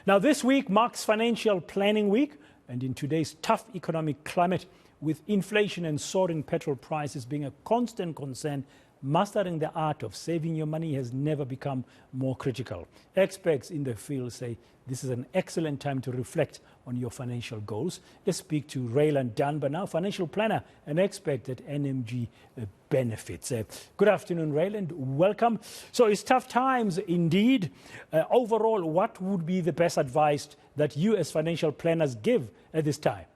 Now, this week marks Financial Planning Week, and in today's tough economic climate, with inflation and soaring petrol prices being a constant concern, mastering the art of saving your money has never become more critical. Experts in the field say this is an excellent time to reflect on your financial goals. Let's speak to Ryland Dunbar now, financial planner and expert at NMG Benefits. Good afternoon, Ryland. Welcome. So it's tough times indeed. Overall, what would be the best advice that you as financial planners give at this time?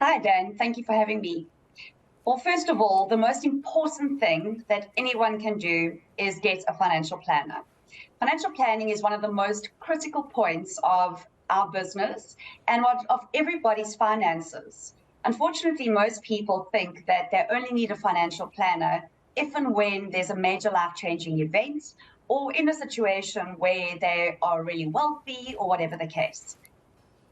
Hi, Dan. Thank you for having me. Well, first of all, the most important thing that anyone can do is get a financial planner. Financial planning is one of the most critical points of our business and of everybody's finances. Unfortunately, most people think that they only need a financial planner if and when there's a major life-changing event or in a situation where they are really wealthy or whatever the case.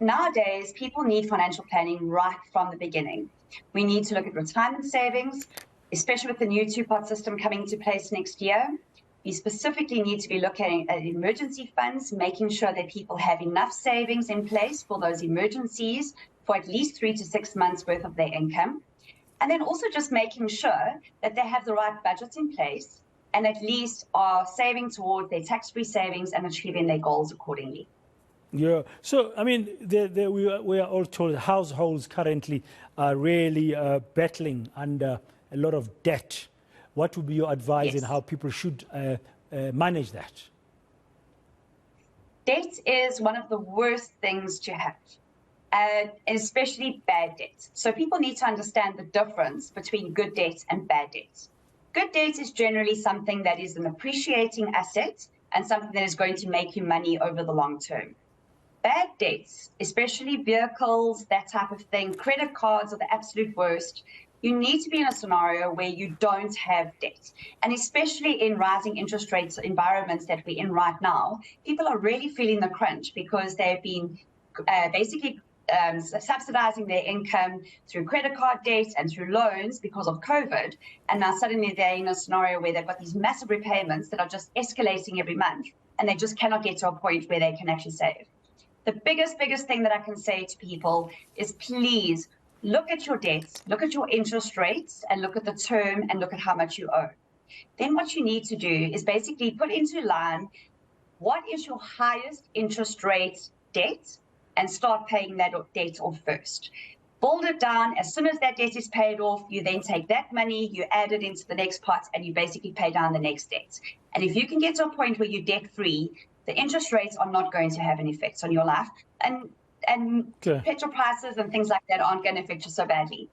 Nowadays, people need financial planning right from the beginning. We need to look at retirement savings, especially with the new two-part system coming into place next year. We specifically need to be looking at emergency funds, making sure that people have enough savings in place for those emergencies for at least 3 to 6 months worth of their income. And then also just making sure that they have the right budget in place and at least are saving towards their tax-free savings and achieving their goals accordingly. Yeah, so I mean, we are all told households currently are really battling under a lot of debt. What would be your advice in how people should manage that? Debt is one of the worst things to have, especially bad debt. So people need to understand the difference between good debt and bad debt. Good debt is generally something that is an appreciating asset and something that is going to make you money over the long term. Bad debts, especially vehicles, that type of thing, credit cards are the absolute worst. You need to be in a scenario where you don't have debt. And especially in rising interest rates environments that we're in right now, people are really feeling the crunch because they've been basically subsidizing their income through credit card debt and through loans because of COVID. And now suddenly they're in a scenario where they've got these massive repayments that are just escalating every month, and they just cannot get to a point where they can actually save. The biggest thing that I can say to people is please look at your debts, look at your interest rates, and look at the term and look at how much you owe. Then what you need to do is basically put into line what is your highest interest rate debt and start paying that debt off first. Build it down. As soon as that debt is paid off, you then take that money, you add it into the next pot, and you basically pay down the next debt. And if you can get to a point where you're debt-free, the interest rates are not going to have an effect on your life. And petrol prices and things like that aren't going to affect you so badly.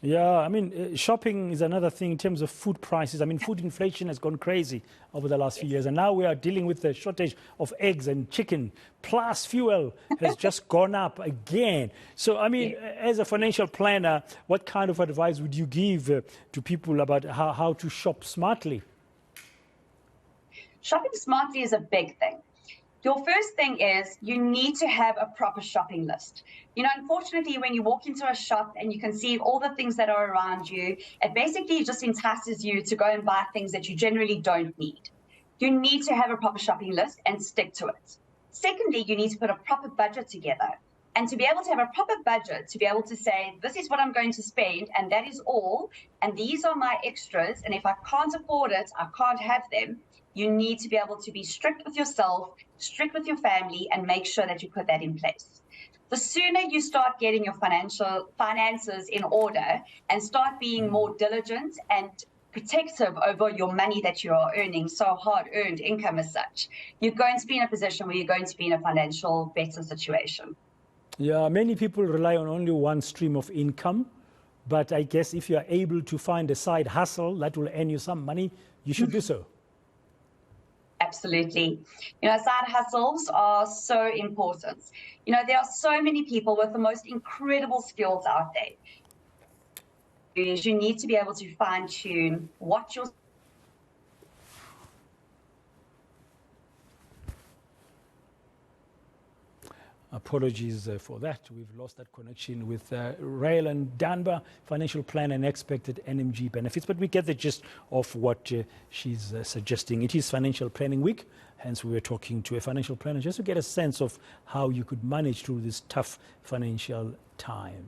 Yeah, I mean, shopping is another thing in terms of food prices. I mean, food inflation has gone crazy over the last few years. And now we are dealing with the shortage of eggs and chicken. Plus, fuel has just gone up again. So, I mean, as a financial planner, what kind of advice would you give to people about how to shop smartly? Shopping smartly is a big thing. Your first thing is you need to have a proper shopping list. You know, unfortunately, when you walk into a shop and you can see all the things that are around you, it basically just entices you to go and buy things that you generally don't need. You need to have a proper shopping list and stick to it. Secondly, you need to put a proper budget together. And to be able to have a proper budget, to be able to say, this is what I'm going to spend, and that is all, and these are my extras, and if I can't afford it, I can't have them. You need to be able to be strict with yourself, strict with your family, and make sure that you put that in place. The sooner you start getting your finances in order and start being more diligent and protective over your money that you are earning, so hard-earned income as such, you're going to be in a position where you're going to be in a financial better situation. Yeah, many people rely on only one stream of income. But I guess if you are able to find a side hustle that will earn you some money, you should do so. Absolutely. You know, side hustles are so important. You know, there are so many people with the most incredible skills out there. You need to be able to fine-tune what your Apologies for that. We've lost that connection with Ryland Dunbar, financial planner and expert at NMG Benefits. But we get the gist of what she's suggesting. It is Financial Planning Week. Hence, we were talking to a financial planner just to get a sense of how you could manage through this tough financial time.